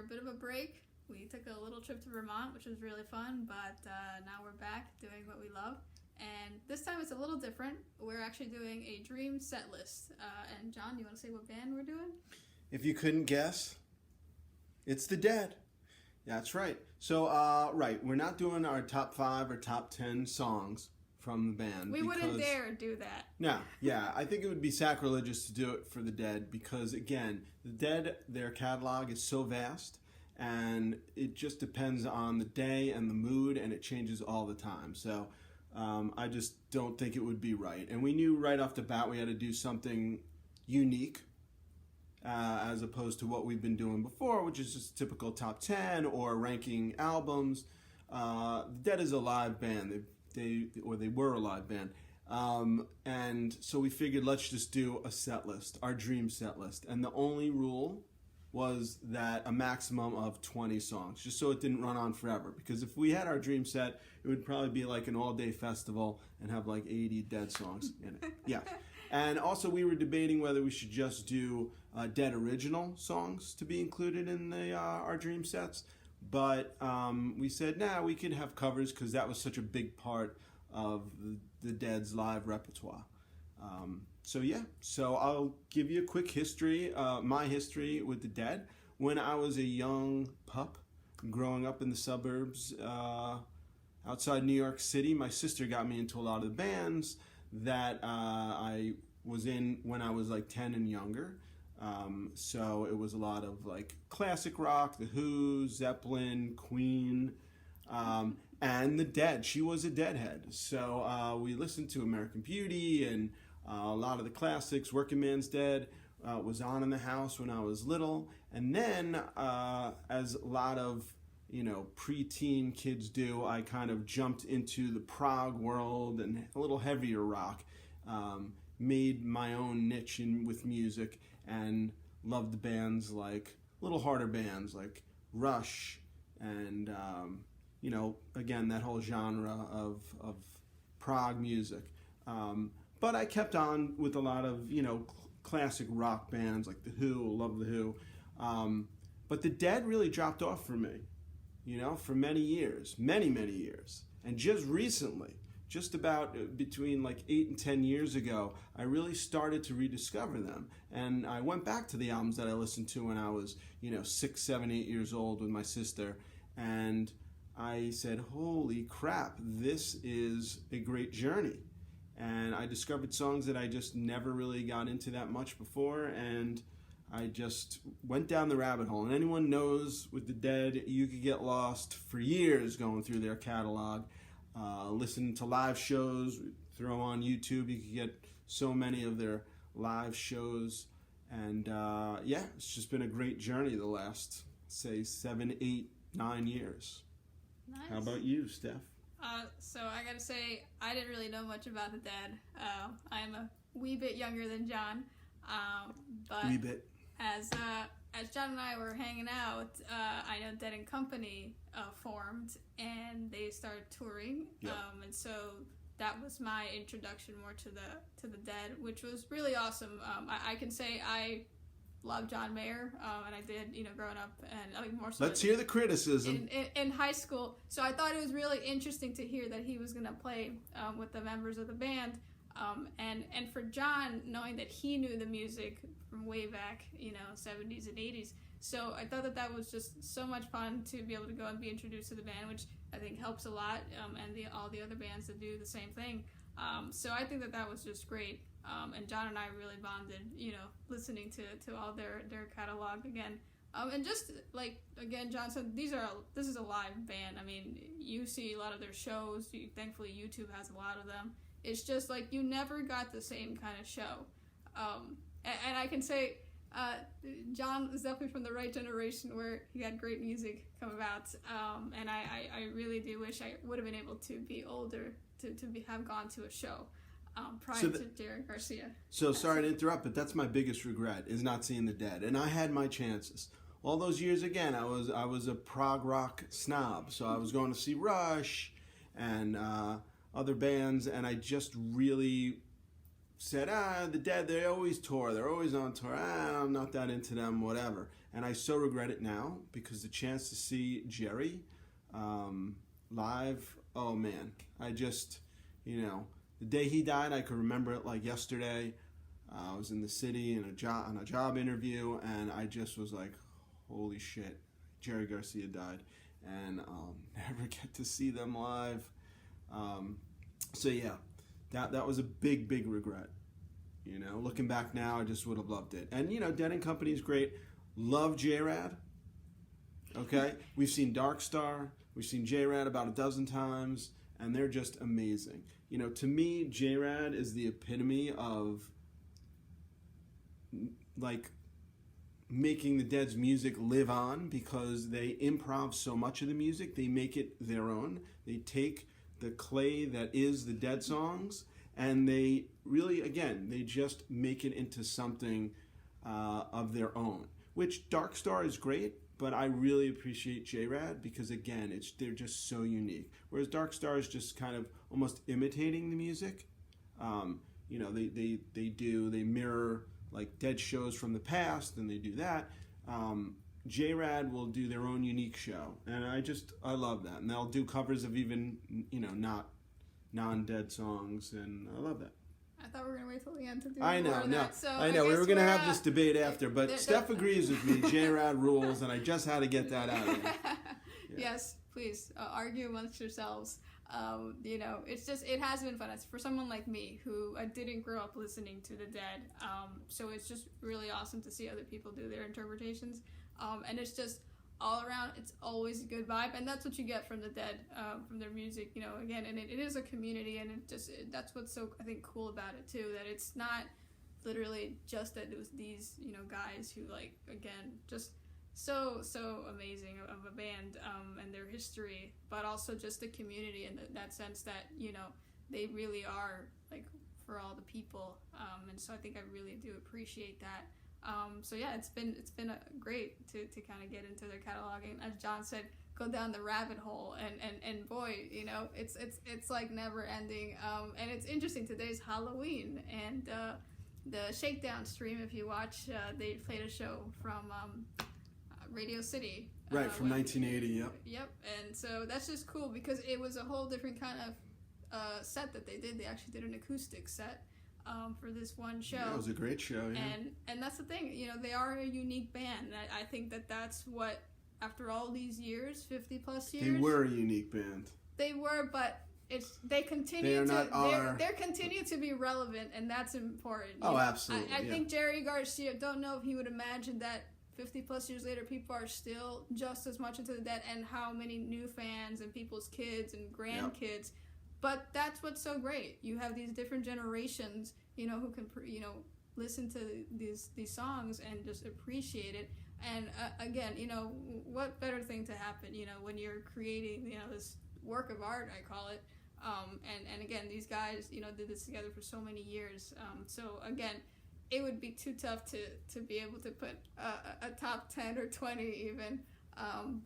a bit of a break. We took a little trip to Vermont, which was really fun, but now we're back doing what we love. And this time it's a little different. We're actually doing a dream set list. And John, you want to say what band we're doing? If you couldn't guess, it's the Dead. That's right. So, we're not doing our top 5 or top 10 songs from the band. We wouldn't dare do that. No, yeah. I think it would be sacrilegious to do it for the Dead because, again, the Dead, their catalog is so vast and it just depends on the day and the mood and it changes all the time. So I just don't think it would be right. And we knew right off the bat we had to do something unique as opposed to what we've been doing before, which is just typical top 10 or ranking albums. The Dead is a live band. They were a live band. And so we figured let's just do a set list, our dream set list. And the only rule was that a maximum of 20 songs, just so it didn't run on forever. Because if we had our dream set, it would probably be like an all-day festival and have like 80 Dead songs in it. Yeah. And also we were debating whether we should just do Dead original songs to be included in our dream sets. But we said, we could have covers because that was such a big part of the Dead's live repertoire. So I'll give you a quick history, my history with the Dead. When I was a young pup, growing up in the suburbs outside New York City, my sister got me into a lot of the bands that I was in when I was like 10 and younger. So it was a lot of like classic rock, The Who, Zeppelin, Queen, and the Dead. She was a Deadhead. So we listened to American Beauty and a lot of the classics. Working Man's Dead was on in the house when I was little. And then as a lot of preteen kids do, I kind of jumped into the prog world and a little heavier rock. Made my own niche with music and loved the bands like little harder bands like Rush and again that whole genre of prog music. But I kept on with a lot of classic rock bands like The Who. Love The Who. But the Dead really dropped off for me, for many years, many years, and just recently. Just about between like 8 and 10 years ago, I really started to rediscover them. And I went back to the albums that I listened to when I was, 6, 7, 8 years old with my sister. And I said, holy crap, this is a great journey. And I discovered songs that I just never really got into that much before. And I just went down the rabbit hole. And anyone knows with the Dead, you could get lost for years going through their catalog. Listen to live shows, throw on YouTube. You can get so many of their live shows. And it's just been a great journey the last, say, 7, 8, 9 years. Nice. How about you, Steph? So I gotta say, I didn't really know much about the Dead. I am a wee bit younger than John. But Wee bit. As John and I were hanging out, I know Dead and Company formed, and they started touring. Yep. And so that was my introduction more to the Dead, which was really awesome. I can say I love John Mayer, and I did, growing up, and I mean more so. Let's hear the criticism. In high school, so I thought it was really interesting to hear that he was going to play with the members of the band. And for John, knowing that he knew the music from way back, 70s and 80s. So I thought that was just so much fun to be able to go and be introduced to the band, which I think helps a lot, and all the other bands that do the same thing. So I think that was just great. And John and I really bonded, listening to all their catalog again. And just like, again, John said, this is a live band. I mean, you see a lot of their shows. Thankfully, YouTube has a lot of them. It's just like you never got the same kind of show. And I can say John is definitely from the right generation where he had great music come about. And I really do wish I would have been able to be older to have gone to a show prior to Derek Garcia. So sorry to interrupt, but that's my biggest regret is not seeing the Dead. And I had my chances. All those years, again, I was a prog rock snob. So I was going to see Rush and other bands, and I just really said, the Dead, they always tour. They're always on tour. I'm not that into them, whatever. And I so regret it now because the chance to see Jerry live, oh man. I just, the day he died, I could remember it like yesterday. I was in the city on a job interview, and I just was like, holy shit, Jerry Garcia died. And I'll never get to see them live. So yeah, that was a big, big regret. Looking back now, I just would have loved it. And, Dead and Company is great. Love J-Rad. Okay? We've seen Dark Star. We've seen J-Rad about a dozen times, and they're just amazing. To me, J-Rad is the epitome of, like, making the Dead's music live on because they improv so much of the music. They make it their own. They take the clay that is the Dead songs, and they really, again, they just make it into something of their own. Which Dark Star is great, but I really appreciate J-Rad because, again, they're just so unique. Whereas Dark Star is just kind of almost imitating the music. They mirror like Dead shows from the past, and they do that. J-Rad will do their own unique show, and I love that. And they'll do covers of even, not non-Dead songs, and I love that. I thought we were going to wait till the end to do I know, no. that. So I know, we were going to have this debate after, but Steph agrees with me. J-Rad rules, and I just had to get that out of there. Yeah. Yes, please, argue amongst yourselves. It's just, it has been fun. It's for someone like me who didn't grow up listening to the Dead. So it's just really awesome to see other people do their interpretations. And it's just all around, it's always a good vibe. And that's what you get from the Dead, from their music, again, and it is a community, and that's what's so, I think, cool about it too, that it's not literally just that it was these, guys who, like, again, just so amazing of a band, and their history, but also just the community in that sense that, they really are, like, for all the people, and so I think I really do appreciate that. So yeah, it's been great to kind of get into their catalog, and as John said, go down the rabbit hole, and boy, it's like never ending. And it's interesting. Today's Halloween, and the Shakedown stream, if you watch, they played a show from Radio City. Right, from 1980. Yep. Yep. And so that's just cool because it was a whole different kind of set that they did. They actually did an acoustic set. For this one show. Yeah, it was a great show, yeah. And that's the thing, they are a unique band. I think that's what, after all these years, 50 plus years. They were a unique band. They were, but they continue they continue to be relevant, and that's important. Oh, absolutely. I think Jerry Garcia, don't know if he would imagine that 50 plus years later, people are still just as much into the Dead, and how many new fans and people's kids and grandkids. Yep. But that's what's so great. You have these different generations, who can, listen to these songs and just appreciate it. And again, what better thing to happen, when you're creating, this work of art, I call it. And again, these guys, did this together for so many years. So again, it would be too tough to be able to put a top 10 or 20 even.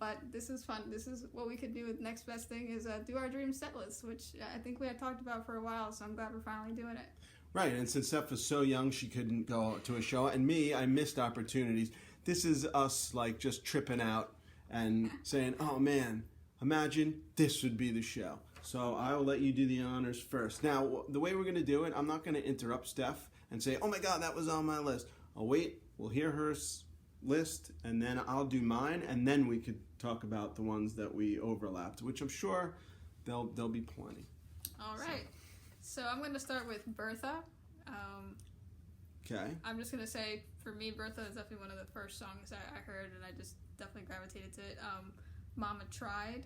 But this is fun. This is what we could do. With next best thing is do our dream set list, which I think we had talked about for a while, so I'm glad we're finally doing it. Right, and since Steph was so young, she couldn't go to a show, and me, I missed opportunities. This is us, like, just tripping out and saying, oh man, imagine this would be the show. So I'll let you do the honors first. Now, the way we're going to do it, I'm not going to interrupt Steph and say, oh my God, that was on my list. I'll wait, we'll hear her list, and then I'll do mine, and then we could talk about the ones that we overlapped, which I'm sure there'll be plenty. All right. So I'm going to start with Bertha. Okay. I'm just going to say, for me, Bertha is definitely one of the first songs I heard, and I just definitely gravitated to it. Mama Tried,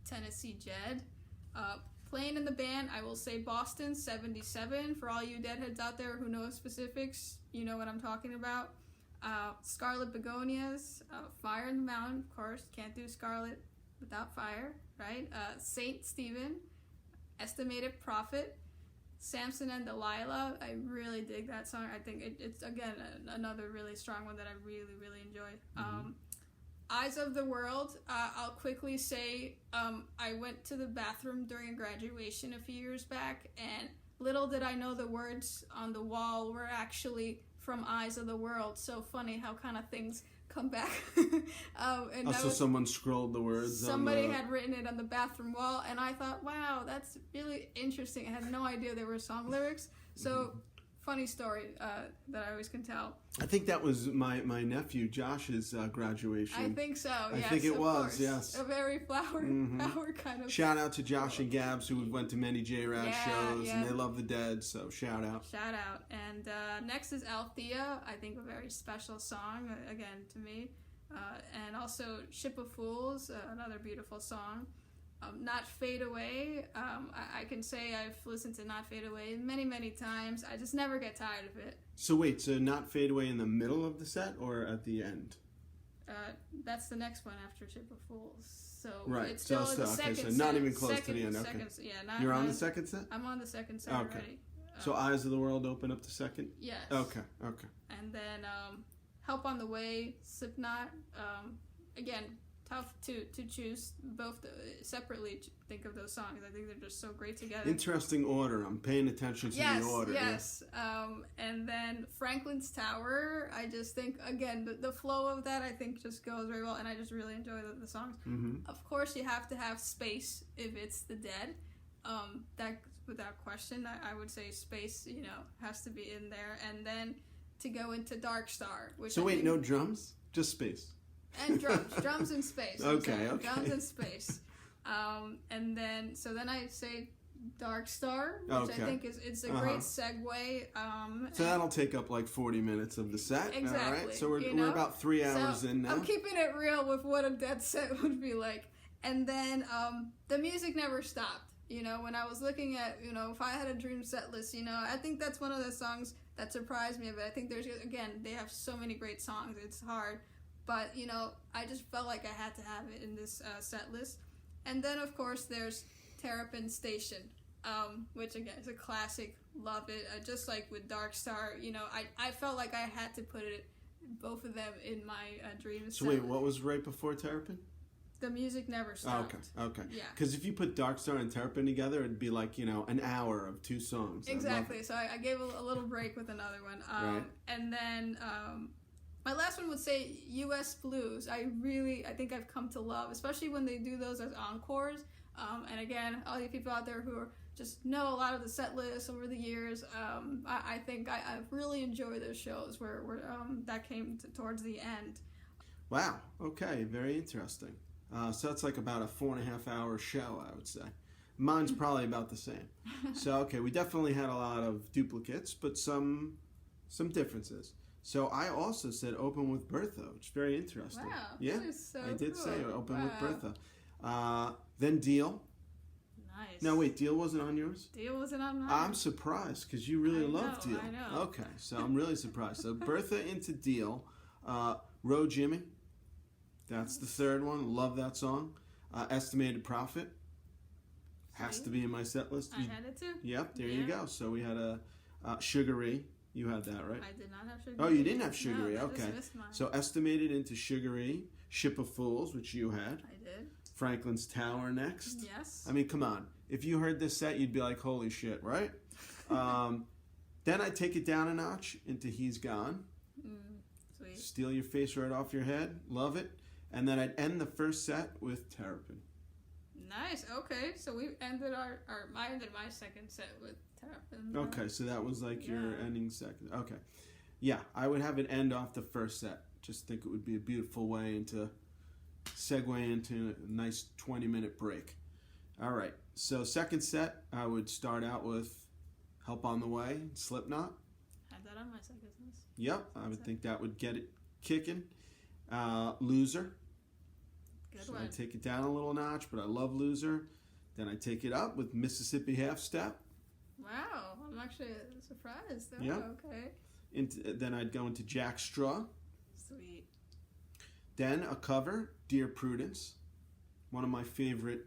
Tennessee Jed. Playing in the band, I will say Boston 77. For all you Deadheads out there who know specifics, you know what I'm talking about. Scarlet Begonias, Fire in the Mountain, of course, can't do Scarlet without fire, right? Saint Stephen, Estimated Prophet, Samson and Delilah. I really dig that song. I think it's again another really strong one that I really, really enjoy. Mm-hmm. Eyes of the World, I'll quickly say I went to the bathroom during a graduation a few years back, and little did I know the words on the wall were actually from Eyes of the World. So funny how kind of things come back. And Also, someone scrolled the words. Somebody had written it on the bathroom wall, and I thought, wow, that's really interesting. I had no idea there were song lyrics. So, funny story that I always can tell. I think that was my nephew Josh's graduation. I think so. Yes, I think it was. Course. Yes, a very flower kind of. Shout out to Josh and Gabs, who went to many J-Rad shows, and they love the Dead. So shout out. Shout out. And next is Althea. I think a very special song again to me, and also Ship of Fools, another beautiful song. Not Fade Away. I can say I've listened to Not Fade Away many, many times. I just never get tired of it. So wait, so Not Fade Away in the middle of the set or at the end? That's the next one after Ship of Fools. So right. it's still the second so set. Not even close to the end. Okay. You're on the second set? I'm on the second set already. So Eyes of the World open up the second? Yes. Okay. And then Help on the Way, Slipknot. Again, tough to choose both separately. Think of those songs. I think they're just so great together. Interesting order. I'm paying attention to the order. Yes. And then Franklin's Tower. I just think again the flow of that I think just goes very well, and I just really enjoy the songs. Of course, you have to have Space if it's the Dead. That without question, I would say Space. Has to be in there, and then to go into Dark Star. Which so wait, no drums, just Space. And drums and space. Okay. Drums and space. And then I say Dark Star, which I think it's a great segue. So that'll take up like 40 minutes of the set. Exactly. All right. So we're about 3 hours in now. I'm keeping it real with what a Dead set would be like. And then the music never stopped. When I was looking at, if I had a dream set list, I think that's one of the songs that surprised me. But I think they have so many great songs. It's hard. But, I just felt like I had to have it in this set list. And then, of course, there's Terrapin Station, which, again, is a classic. Love it. Just like with Dark Star, I felt like I had to put both of them in my dream set. So wait, what was right before Terrapin? The music never stopped. Okay. Yeah. Because if you put Dark Star and Terrapin together, it'd be like, an hour of 2 songs. Exactly. So I gave a little break with another one. Right. And then... my last one would say U.S. Blues. I think I've come to love, especially when they do those as encores. And again, all you people out there who just know a lot of the set lists over the years, I think I've really enjoyed those shows where that came towards the end. Wow. Okay. Very interesting. So that's like about a 4.5 hour show, I would say. Mine's probably about the same. So, okay, we definitely had a lot of duplicates, but some differences. So I also said open with Bertha, which is very interesting. Wow, yeah, that is so I did cool. say open with Bertha. Then Deal. Nice. No, wait, Deal wasn't on yours? Deal wasn't on mine. I'm surprised because you really love Deal. I know. Okay, so I'm really surprised. So Bertha into Deal. Row Jimmy. That's the third one. Love that song. Estimated Profit. Has to be in my set list. I had it too. Yep, there you go. So we had a Sugary. You had that, right? I did not have Sugary. Oh, you didn't have Sugary. No, okay. Just missed mine. So Estimated into Sugary, Ship of Fools, which you had. I did. Franklin's Tower next. Yes. I mean, come on. If you heard this set, you'd be like, holy shit, right? Then I take it down a notch into He's Gone. Sweet. Steal Your Face Right Off Your Head. Love it. And then I'd end the first set with Terrapin. Nice. Okay. So we ended I ended my second set with Terrapin. Okay, so that was like your ending second. Okay. Yeah, I would have it end off the first set. Just think it would be a beautiful way to segue into a nice 20-minute break. All right. So second set, I would start out with Help on the Way, Slipknot. Had that on my second list. Yep, I would think that would get it kicking. Loser. Good So one. I take it down a little notch, but I love Loser. Then I take it up with Mississippi Half Step. Wow, I'm actually surprised. Oh, Yeah. Okay. Then I'd go into Jack Straw. Sweet. Then a cover, Dear Prudence. One of my favorite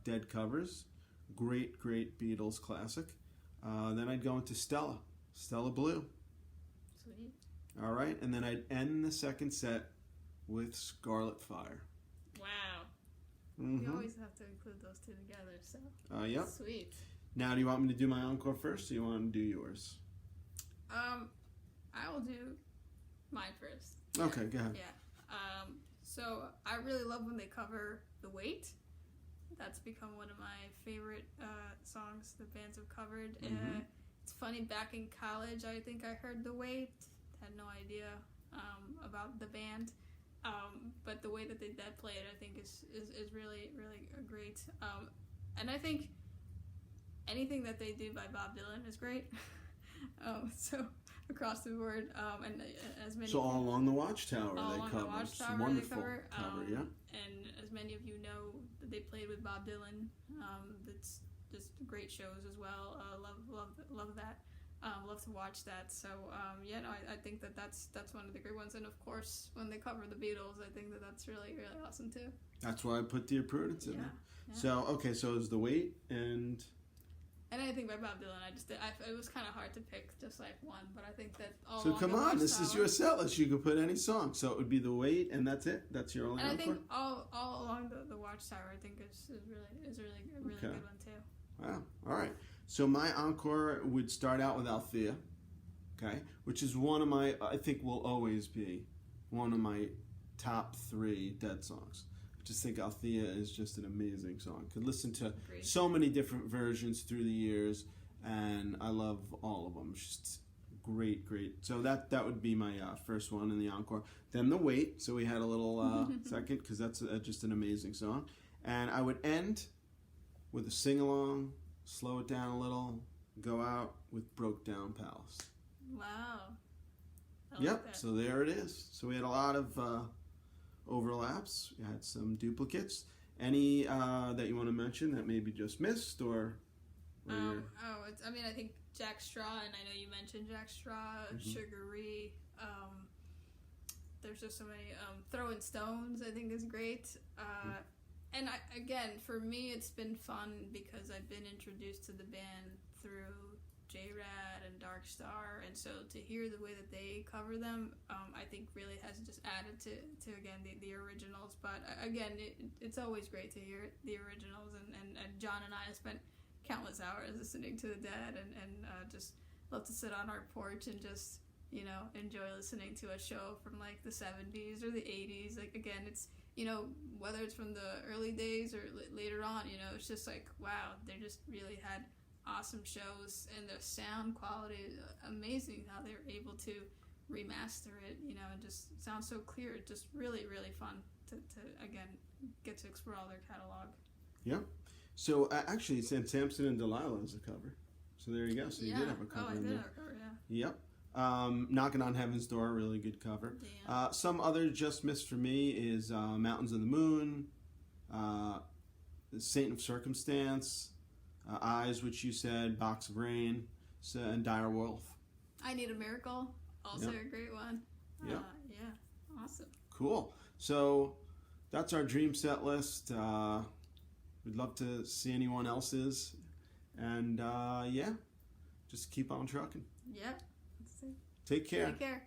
Dead covers. Great Beatles classic. Then I'd go into Stella Blue. Sweet. All right, and then I'd end the second set with Scarlet Fire. Wow. Mm-hmm. You always have to include those two together, so. Yep. Sweet. Now, do you want me to do my encore first, or you want to do yours? I will do mine first. Okay, go ahead. Yeah. So I really love when they cover The Weight. That's become one of my favorite songs the bands have covered. It's funny, back in college, I think I heard The Weight. Had no idea about the band. But the way that they play it, I think, is really, really great. And I think anything that they do by Bob Dylan is great. So across the board, and as many. So all along the Watchtower, all they along cover. the Watchtower, Wonderful they cover. yeah. And as many of you know, that they played with Bob Dylan. That's just great shows as well. Love that. Love to watch that. So I think that's one of the great ones. And of course, when they cover the Beatles, I think that's really, really awesome too. That's why I put Dear Prudence in there. Yeah. So okay, so it's The Weight and anything by Bob Dylan. It was kind of hard to pick just like one, but I think that all. So come on, this is your set list. You could put any song. So it would be The Weight, and that's it. That's your only. And I encore? think all along the Watchtower, I think is really a really good one too. Wow. All right. So my encore would start out with Althea, okay, which is I think will always be one of my top 3 Dead songs. I just think Althea is just an amazing song. Could listen to so many different versions through the years, and I love all of them. It's just great. So that would be my first one in the encore. Then The Weight. So we had a little second, because that's just an amazing song. And I would end with a sing-along, slow it down a little, go out with Broke Down Palace. Wow. Yep, so there it is. So we had a lot of overlaps. We had some duplicates. Any that you want to mention that maybe just missed, or I think Jack Straw, and I know you mentioned Jack Straw, Sugaree. There's just so many. Throwing Stones, I think, is great. And again, for me, it's been fun because I've been introduced to the band through J-Rad and Dark Star, and so to hear the way that they cover them, I think really has just added to again the originals. But again, it's always great to hear the originals, and John and I have spent countless hours listening to the Dead, and just love to sit on our porch and just enjoy listening to a show from like the 70s or the 80s. Like again, it's whether it's from the early days or later on, it's just like, wow, they just really had awesome shows, and the sound quality is amazing how they were able to remaster it, and just sounds so clear. It's just really, really fun to again get to explore all their catalog. Yeah. So actually, Samson and Delilah is a cover. So there you go. So you did have a cover in there. Have a cover, yeah. Yep. Knocking on Heaven's Door, really good cover. Yeah. Some other just missed for me is Mountains of the Moon, Saint of Circumstance, Eyes, which you said, Box of Rain, and Dire Wolf. I Need a Miracle, also a great one. Yeah. Awesome. Cool. So that's our dream set list. We'd love to see anyone else's. And just keep on trucking. Yep. Take care. Take care.